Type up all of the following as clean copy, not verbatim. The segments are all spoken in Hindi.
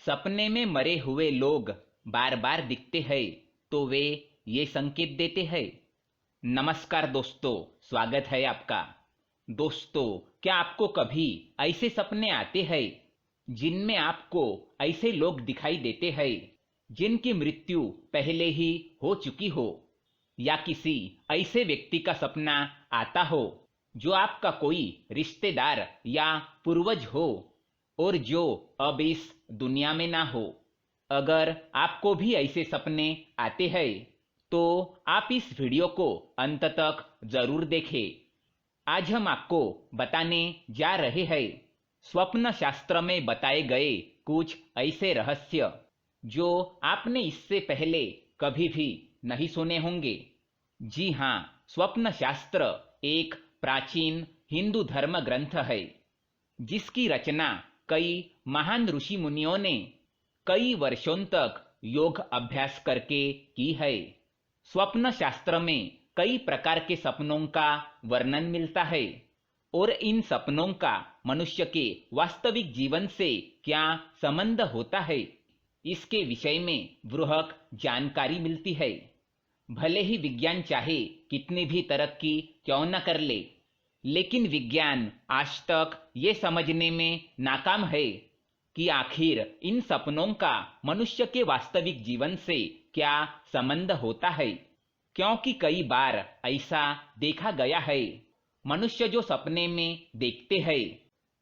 सपने में मरे हुए लोग बार बार दिखते हैं तो वे ये संकेत देते हैं। नमस्कार दोस्तों, स्वागत है आपका। दोस्तों, क्या आपको कभी ऐसे सपने आते हैं जिनमें आपको ऐसे लोग दिखाई देते हैं जिनकी मृत्यु पहले ही हो चुकी हो, या किसी ऐसे व्यक्ति का सपना आता हो जो आपका कोई रिश्तेदार या पूर्वज हो और जो अब इस दुनिया में ना हो। अगर आपको भी ऐसे सपने आते हैं तो आप इस वीडियो को अंत तक जरूर देखें। आज हम आपको बताने जा रहे हैं स्वप्न शास्त्र में बताए गए कुछ ऐसे रहस्य जो आपने इससे पहले कभी भी नहीं सुने होंगे। जी हाँ, स्वप्न शास्त्र एक प्राचीन हिंदू धर्म ग्रंथ है जिसकी रचना कई महान ऋषि मुनियों ने कई वर्षों तक योग अभ्यास करके की है। स्वप्न शास्त्र में कई प्रकार के सपनों का वर्णन मिलता है और इन सपनों का मनुष्य के वास्तविक जीवन से क्या संबंध होता है, इसके विषय में बृहत जानकारी मिलती है। भले ही विज्ञान चाहे कितनी भी तरक्की क्यों न कर ले, लेकिन विज्ञान आज तक ये समझने में नाकाम है कि आखिर इन सपनों का मनुष्य के वास्तविक जीवन से क्या संबंध होता है। क्योंकि कई बार ऐसा देखा गया है, मनुष्य जो सपने में देखते हैं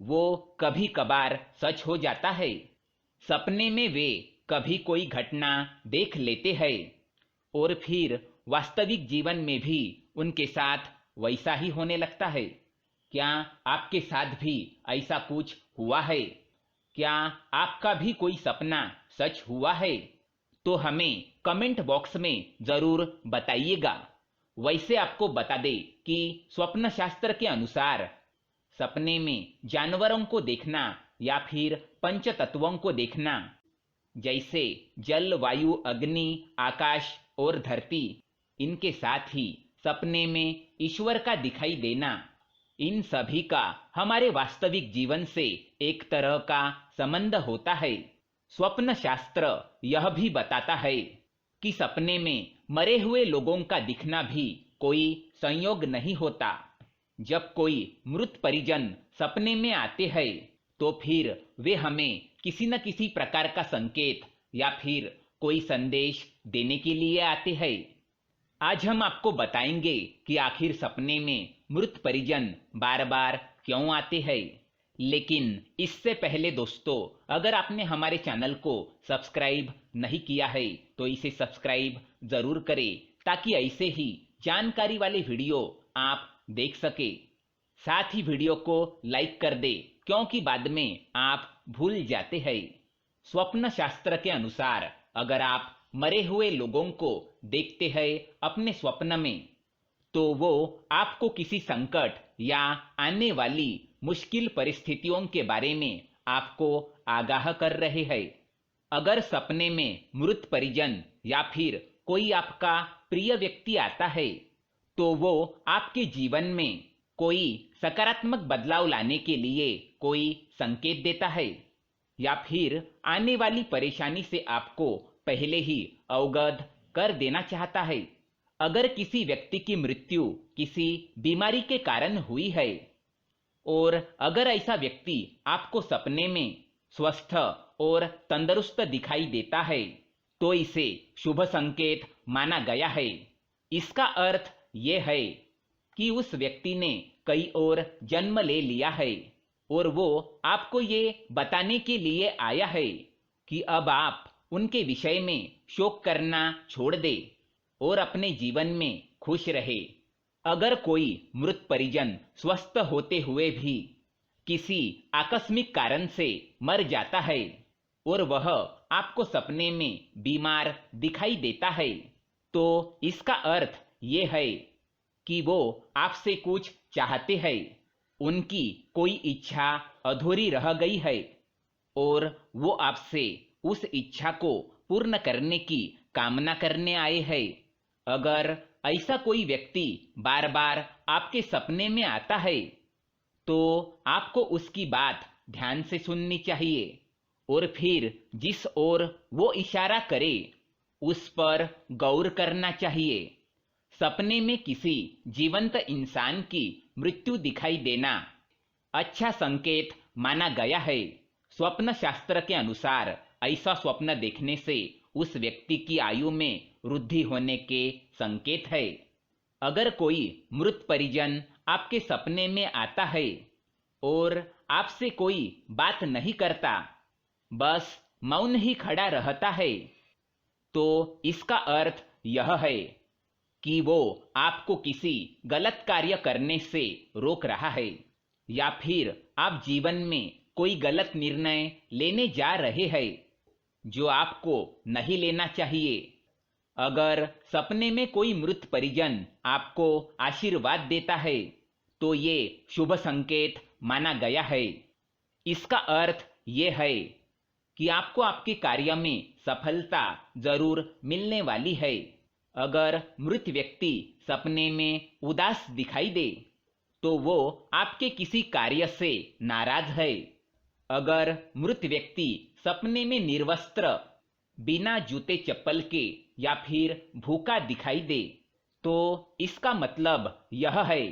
वो कभी कभार सच हो जाता है। सपने में वे कभी कोई घटना देख लेते हैं और फिर वास्तविक जीवन में भी उनके साथ वैसा ही होने लगता है। क्या आपके साथ भी ऐसा कुछ हुआ है? क्या आपका भी कोई सपना सच हुआ है? तो हमें कमेंट बॉक्स में जरूर बताइएगा। वैसे आपको बता दे कि स्वप्न शास्त्र के अनुसार सपने में जानवरों को देखना या फिर पंच तत्वों को देखना, जैसे जल, वायु, अग्नि, आकाश और धरती, इनके साथ ही सपने में ईश्वर का दिखाई देना, इन सभी का हमारे वास्तविक जीवन से एक तरह का संबंध होता है। स्वप्न शास्त्र यह भी बताता है कि सपने में मरे हुए लोगों का दिखना भी कोई संयोग नहीं होता। जब कोई मृत परिजन सपने में आते हैं तो फिर वे हमें किसी न किसी प्रकार का संकेत या फिर कोई संदेश देने के लिए आते हैं। आज हम आपको बताएंगे कि आखिर सपने में मृत परिजन बार बार क्यों आते हैं। लेकिन इससे पहले दोस्तों, अगर आपने हमारे चैनल को सब्सक्राइब नहीं किया है तो इसे सब्सक्राइब जरूर करें ताकि ऐसे ही जानकारी वाले वीडियो आप देख सके। साथ ही वीडियो को लाइक कर दे क्योंकि बाद में आप भूल जाते हैं। स्वप्न शास्त्र के अनुसार अगर आप मरे हुए लोगों को देखते हैं अपने स्वप्न में तो वो आपको किसी संकट या आने वाली मुश्किल परिस्थितियों के बारे में आपको आगाह कर रहे हैं। अगर सपने में मृत परिजन या फिर कोई आपका प्रिय व्यक्ति आता है तो वो आपके जीवन में कोई सकारात्मक बदलाव लाने के लिए कोई संकेत देता है या फिर आने वाली परेशानी से आपको पहले ही अवगत कर देना चाहता है। अगर किसी व्यक्ति की मृत्यु किसी बीमारी के कारण हुई है और अगर ऐसा व्यक्ति आपको सपने में स्वस्थ और तंदुरुस्त दिखाई देता है तो इसे शुभ संकेत माना गया है। इसका अर्थ ये है कि उस व्यक्ति ने कई और जन्म ले लिया है और वो आपको ये बताने के लिए आया है कि अब आप उनके विषय में शोक करना छोड़ दे और अपने जीवन में खुश रहे। अगर कोई मृत परिजन स्वस्थ होते हुए भी किसी आकस्मिक कारण से मर जाता है और वह आपको सपने में बीमार दिखाई देता है तो इसका अर्थ ये है कि वो आपसे कुछ चाहते हैं, उनकी कोई इच्छा अधूरी रह गई है और वो आपसे उस इच्छा को पूर्ण करने की कामना करने आए हैं। अगर ऐसा कोई व्यक्ति बार बार आपके सपने में आता है तो आपको उसकी बात ध्यान से सुननी चाहिए और फिर जिस ओर वो इशारा करे उस पर गौर करना चाहिए। सपने में किसी जीवंत इंसान की मृत्यु दिखाई देना अच्छा संकेत माना गया है। स्वप्न शास्त्र के अनुसार ऐसा स्वप्न देखने से उस व्यक्ति की आयु में वृद्धि होने के संकेत है। अगर कोई मृत परिजन आपके सपने में आता है और आपसे कोई बात नहीं करता, बस मौन ही खड़ा रहता है, तो इसका अर्थ यह है कि वो आपको किसी गलत कार्य करने से रोक रहा है या फिर आप जीवन में कोई गलत निर्णय लेने जा रहे हैं जो आपको नहीं लेना चाहिए। अगर सपने में कोई मृत परिजन आपको आशीर्वाद देता है तो ये शुभ संकेत माना गया है। इसका अर्थ ये है कि आपको आपके कार्य में सफलता जरूर मिलने वाली है। अगर मृत व्यक्ति सपने में उदास दिखाई दे तो वो आपके किसी कार्य से नाराज है। अगर मृत व्यक्ति सपने में निर्वस्त्र, बिना जूते चप्पल के या फिर भूखा दिखाई दे तो इसका मतलब यह है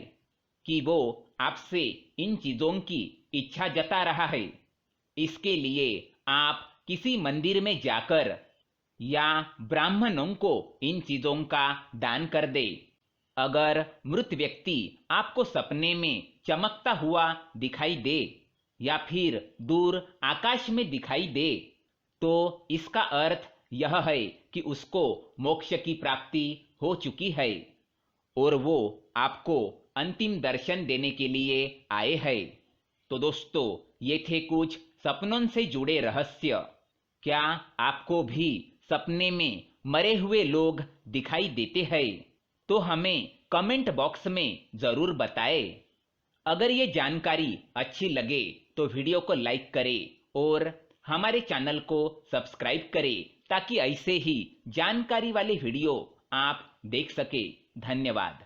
कि वो आपसे इन चीजों की इच्छा जता रहा है। इसके लिए आप किसी मंदिर में जाकर या ब्राह्मणों को इन चीजों का दान कर दे। अगर मृत व्यक्ति आपको सपने में चमकता हुआ दिखाई दे या फिर दूर आकाश में दिखाई दे तो इसका अर्थ यह है कि उसको मोक्ष की प्राप्ति हो चुकी है और वो आपको अंतिम दर्शन देने के लिए आए हैं। तो दोस्तों, ये थे कुछ सपनों से जुड़े रहस्य। क्या आपको भी सपने में मरे हुए लोग दिखाई देते हैं? तो हमें कमेंट बॉक्स में जरूर बताएं। अगर ये जानकारी अच्छी लगे तो वीडियो को लाइक करें और हमारे चैनल को सब्सक्राइब करें ताकि ऐसे ही जानकारी वाले वीडियो आप देख सके। धन्यवाद।